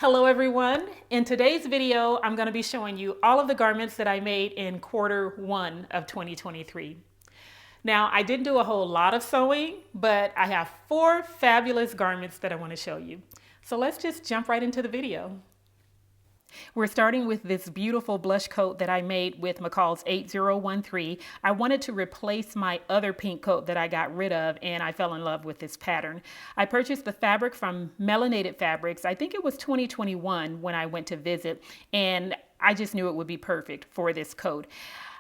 Hello everyone. In today's video, I'm going to be showing you all of the garments that I made in Q1 of 2023. Now, I didn't do a whole lot of sewing, but I have 4 fabulous garments that I want to show you. So let's just jump right into the video. We're starting with this beautiful blush coat that I made with McCall's 8013. I wanted to replace my other pink coat that I got rid of, and I fell in love with this pattern. I purchased the fabric from Melanated Fabrics. I think it was 2021 when I went to visit, and I just knew it would be perfect for this coat.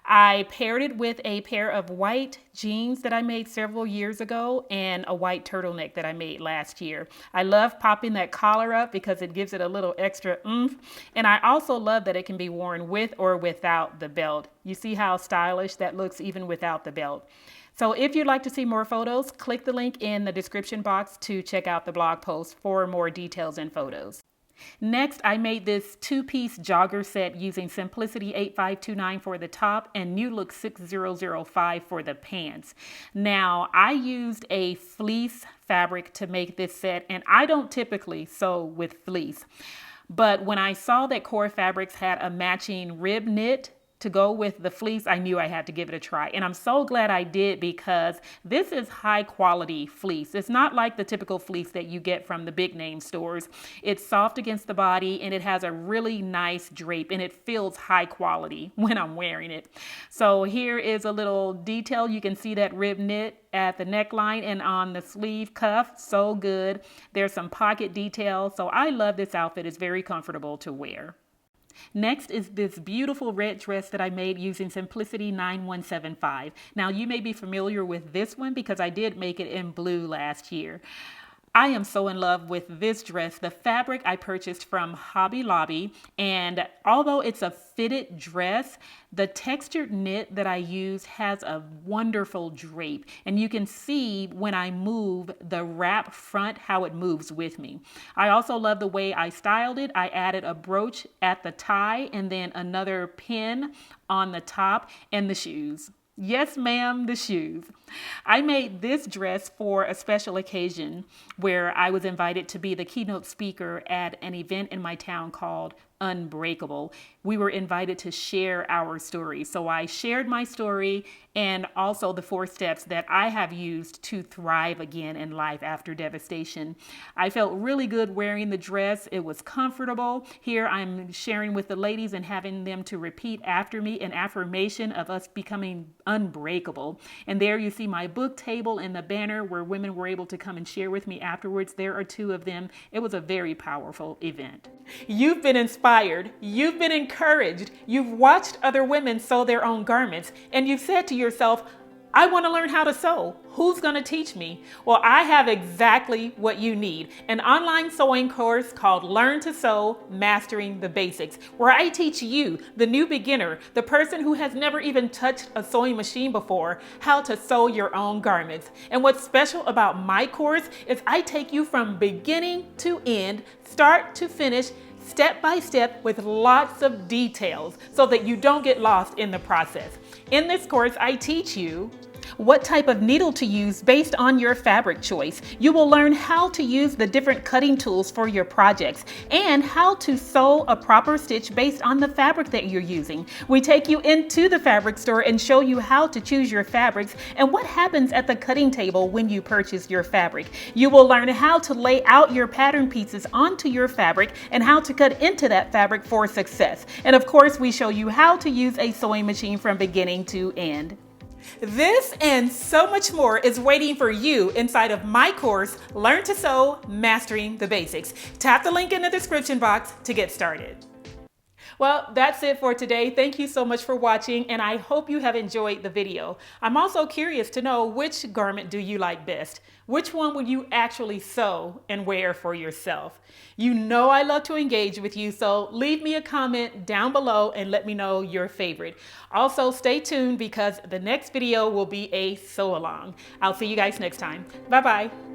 I paired it with a pair of white jeans that I made several years ago and a white turtleneck that I made last year. I love popping that collar up because it gives it a little extra oomph. And I also love that it can be worn with or without the belt. You see how stylish that looks even without the belt. So if you'd like to see more photos, click the link in the description box to check out the blog post for more details and photos. Next, I made this 2-piece jogger set using Simplicity 8529 for the top and New Look 6005 for the pants. Now, I used a fleece fabric to make this set, and I don't typically sew with fleece. But when I saw that Core Fabrics had a matching rib knit to go with the fleece, I knew I had to give it a try. And I'm so glad I did because this is high quality fleece. It's not like the typical fleece that you get from the big name stores. It's soft against the body and it has a really nice drape and it feels high quality when I'm wearing it. So here is a little detail. You can see that rib knit at the neckline and on the sleeve cuff. So good. There's some pocket detail. So I love this outfit. It's very comfortable to wear. Next is this beautiful red dress that I made using Simplicity 9175. Now you may be familiar with this one because I did make it in blue last year. I am so in love with this dress. The fabric I purchased from Hobby Lobby, and although it's a fitted dress, the textured knit that I used has a wonderful drape, and you can see when I move the wrap front how it moves with me. I also love the way I styled it. I added a brooch at the tie and then another pin on the top and the shoes. Yes, ma'am, the shoes. I made this dress for a special occasion where I was invited to be the keynote speaker at an event in my town called Unbreakable. We were invited to share our story. So I shared my story and also the 4 steps that I have used to thrive again in life after devastation. I felt really good wearing the dress. It was comfortable. Here I'm sharing with the ladies and having them to repeat after me an affirmation of us becoming unbreakable. And there you see my book table and the banner where women were able to come and share with me afterwards. There are 2 of them. It was a very powerful event. You've been inspired. You've been encouraged. You've watched other women sew their own garments, and you've said to yourself, I want to learn how to sew. Who's going to teach me? Well, I have exactly what you need. An online sewing course called Learn to Sew, Mastering the Basics, where I teach you, the new beginner, the person who has never even touched a sewing machine before, how to sew your own garments. And what's special about my course is I take you from beginning to end, start to finish, step by step with lots of details so that you don't get lost in the process. In this course, I teach you what type of needle to use based on your fabric choice. You will learn how to use the different cutting tools for your projects and how to sew a proper stitch based on the fabric that you're using. We take you into the fabric store and show you how to choose your fabrics and what happens at the cutting table when you purchase your fabric. You will learn how to lay out your pattern pieces onto your fabric and how to cut into that fabric for success. And of course, we show you how to use a sewing machine from beginning to end. This and so much more is waiting for you inside of my course, Learn to Sew, Mastering the Basics. Tap the link in the description box to get started. Well, that's it for today. Thank you so much for watching, and I hope you have enjoyed the video. I'm also curious to know, which garment do you like best? Which one would you actually sew and wear for yourself? You know I love to engage with you, so leave me a comment down below and let me know your favorite. Also, stay tuned because the next video will be a sew along. I'll see you guys next time. Bye-bye.